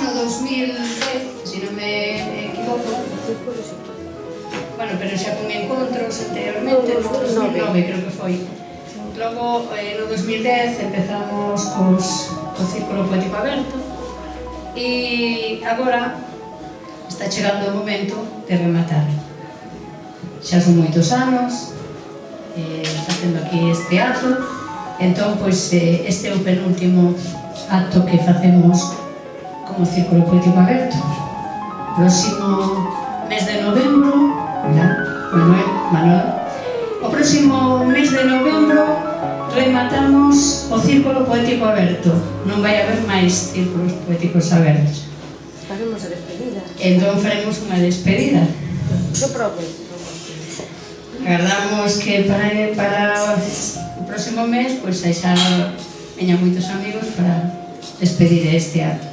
no 2010, se non me equivoco. Bueno, pero xa con encontros anteriormente, no 2009 creo que foi. Logo, no 2010, empezamos co Círculo Poético Aberto e agora está chegando o momento de rematar. Xa son moitos anos facendo aquí este acto, entón, pois, este é o penúltimo acto que facemos como Círculo Poético Aberto. Próximo mes de novembro, Manuel, o próximo mes de novembro rematamos o Círculo Poético Aberto. Non vai haber máis círculos poéticos abertos. Faremos a despedida. Entón faremos unha despedida. Do propio. Agardamos que para o próximo mes pois xa veñan moitos amigos para despedir este acto.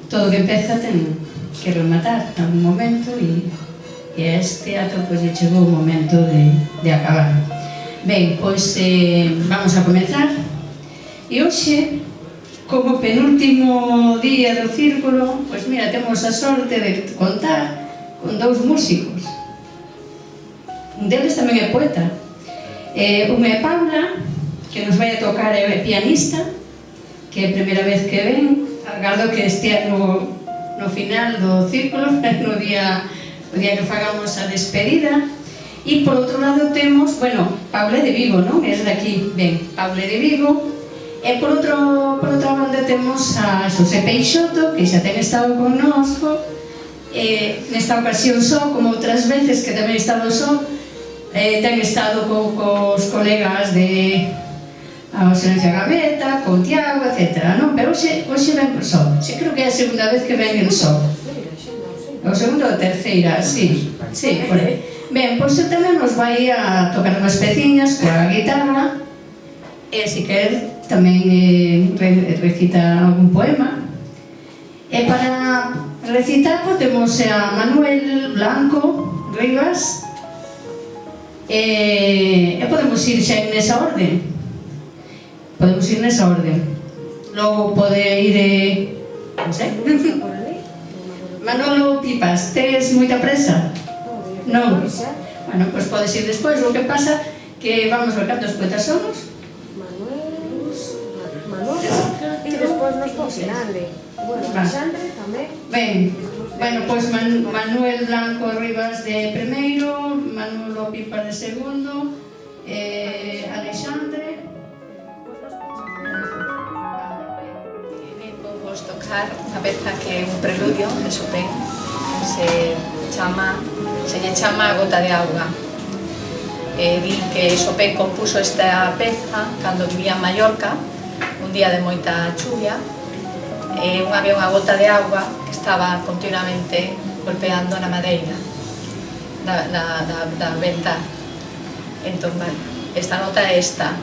Todo que empeza ten que rematar en algún momento e a este acto pois chegou o momento de acabar. Ben, pois vamos a comenzar e hoxe, como penúltimo día do círculo, pois mira, temos a sorte de contar con dous músicos. Un deles tamén é poeta. Unha é Paula, que nos vai a tocar, é pianista, que é a primeira vez que ven. Agardo que estea no final do círculo, no día que fagamos a despedida. E por outro lado temos, bueno, Paula de Vigo, non? É de aquí, ben, Paula de Vigo. E por outra banda temos a Xosé Peixoto, que xa ten estado connosco, nesta ocasión só, como outras veces que tamén estado só, ten estado cos colegas de a Silencio a Gaveta, con Tiago, etc. Non? Pero hoxe ven só. Xe creo que é a segunda vez que ven só. O segundo ou terceira, sí, por aí. Ben, pois tamén nos vai a tocar unhas peciñas coa guitarra e, se quer, tamén recita algún poema. E para recitar temos a Manuel Blanco Rivas e podemos ir xa nesa orden. Podemos ir nesa orden. Logo pode ir non sei. Manolo Pipas, tes moita presa? Non? Bueno, pois podes ir despois. O que pasa que vamos ver cantos poetas somos. Manuel e despois nos po finale. Bueno, Alexandre tamén. Ben, bueno, pois Manuel Blanco Rivas de primeiro, Manolo Pipas de segundo, Alexandre. Vos tocar unha peza que é un preludio de Chopin, que se lle chama A gota de auga. Di que Chopin compuso esta peza cando vivía en Mallorca, un día de moita chuvia, e había unha gota de auga que estaba continuamente golpeando na madeira da venta. Entón, vale, esta nota é esta.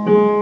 Música